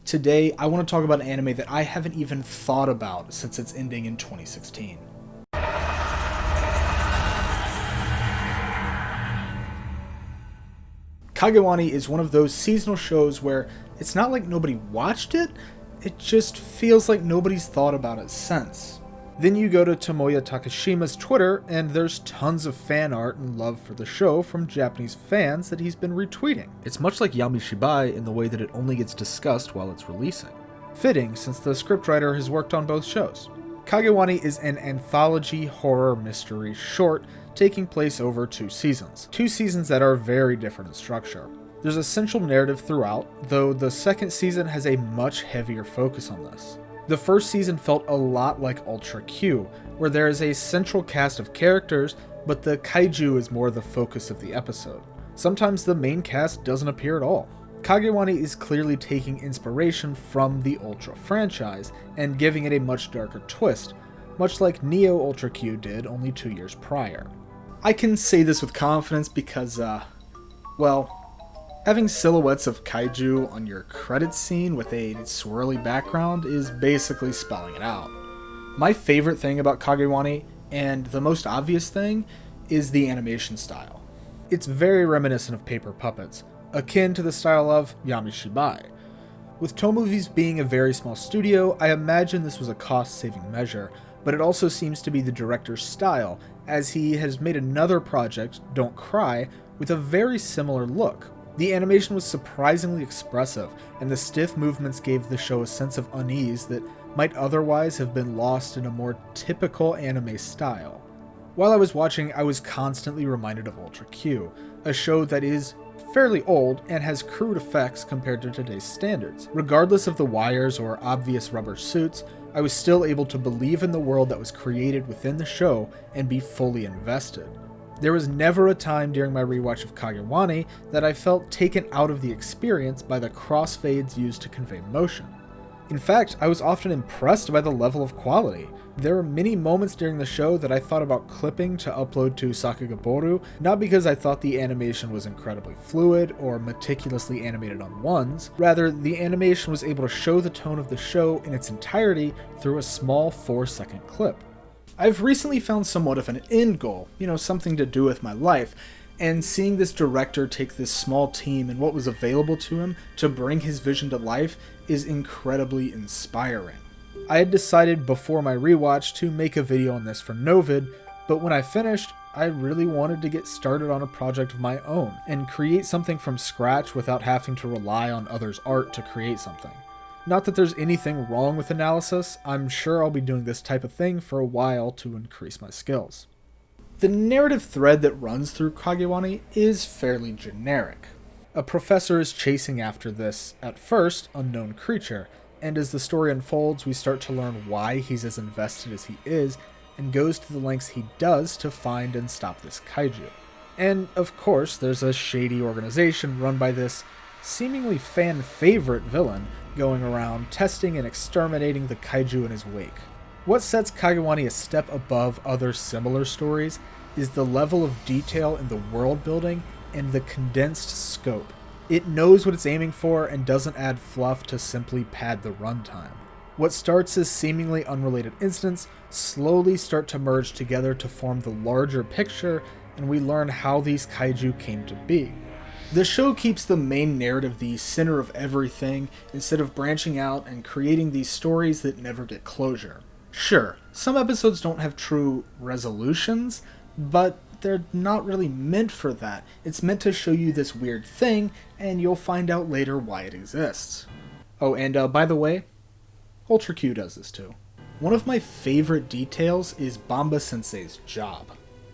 Today, I want to talk about an anime that I haven't even thought about since its ending in 2016. Kagewani is one of those seasonal shows where it's not like nobody watched it, it just feels like nobody's thought about it since. Then you go to Tomoya Takashima's Twitter, and there's tons of fan art and love for the show from Japanese fans that he's been retweeting. It's much like Yami Shibai in the way that it only gets discussed while it's releasing. Fitting, since the scriptwriter has worked on both shows. Kagewani is an anthology horror mystery short taking place over 2 seasons. 2 seasons that are very different in structure. There's a central narrative throughout, though the second season has a much heavier focus on this. The first season felt a lot like Ultra Q, where there is a central cast of characters, but the kaiju is more the focus of the episode. Sometimes the main cast doesn't appear at all. Kagewani is clearly taking inspiration from the Ultra franchise and giving it a much darker twist, much like Neo Ultra Q did only 2 years prior. I can say this with confidence because, having silhouettes of kaiju on your credits scene with a swirly background is basically spelling it out. My favorite thing about Kagewani, and the most obvious thing, is the animation style. It's very reminiscent of paper puppets, akin to the style of Yami Shibai. With Tomovi's being a very small studio, I imagine this was a cost-saving measure, but it also seems to be the director's style, as he has made another project, Don't Cry, with a very similar look. The animation was surprisingly expressive, and the stiff movements gave the show a sense of unease that might otherwise have been lost in a more typical anime style. While I was watching, I was constantly reminded of Ultra Q, a show that is fairly old and has crude effects compared to today's standards. Regardless of the wires or obvious rubber suits, I was still able to believe in the world that was created within the show and be fully invested. There was never a time during my rewatch of Kagewani that I felt taken out of the experience by the crossfades used to convey motion. In fact, I was often impressed by the level of quality. There were many moments during the show that I thought about clipping to upload to Sakagoboru, not because I thought the animation was incredibly fluid or meticulously animated on ones, rather the animation was able to show the tone of the show in its entirety through a small 4-second clip. I've recently found somewhat of an end goal, something to do with my life, and seeing this director take this small team and what was available to him to bring his vision to life is incredibly inspiring. I had decided before my rewatch to make a video on this for Novid, but when I finished, I really wanted to get started on a project of my own and create something from scratch without having to rely on others' art to create something. Not that there's anything wrong with analysis, I'm sure I'll be doing this type of thing for a while to increase my skills. The narrative thread that runs through Kagewani is fairly generic. A professor is chasing after this, at first, unknown creature, and as the story unfolds, we start to learn why he's as invested as he is, and goes to the lengths he does to find and stop this kaiju. And, of course, there's a shady organization run by this seemingly fan-favorite villain going around testing and exterminating the kaiju in his wake. What sets Kagewani a step above other similar stories is the level of detail in the world building and the condensed scope. It knows what it's aiming for and doesn't add fluff to simply pad the runtime. What starts as seemingly unrelated incidents slowly start to merge together to form the larger picture, and we learn how these kaiju came to be. The show keeps the main narrative the center of everything instead of branching out and creating these stories that never get closure. Sure, some episodes don't have true resolutions, but they're not really meant for that. It's meant to show you this weird thing, and you'll find out later why it exists. Oh, and by the way, Ultra Q does this too. One of my favorite details is Bamba Sensei's job.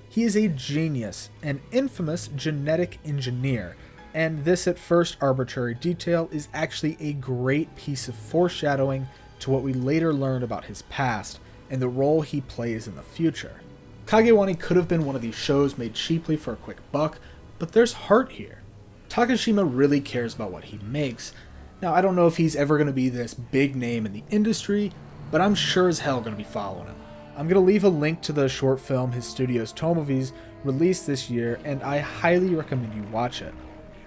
He is a genius, an infamous genetic engineer, and this at first arbitrary detail is actually a great piece of foreshadowing to what we later learn about his past and the role he plays in the future. Kagewani could have been one of these shows made cheaply for a quick buck, but there's heart here. Takashima really cares about what he makes. Now, I don't know if he's ever going to be this big name in the industry, but I'm sure as hell going to be following him. I'm going to leave a link to the short film his studio's Tomovi's released this year, and I highly recommend you watch it.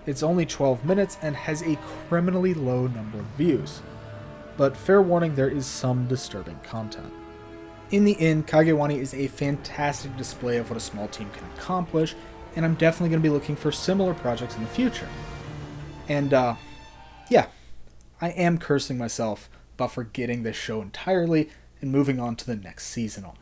It's only 12 minutes and has a criminally low number of views. but fair warning, there is some disturbing content. In the end, Kagewani is a fantastic display of what a small team can accomplish, and I'm definitely going to be looking for similar projects in the future. And, yeah, I am cursing myself about forgetting this show entirely and moving on to the next seasonal.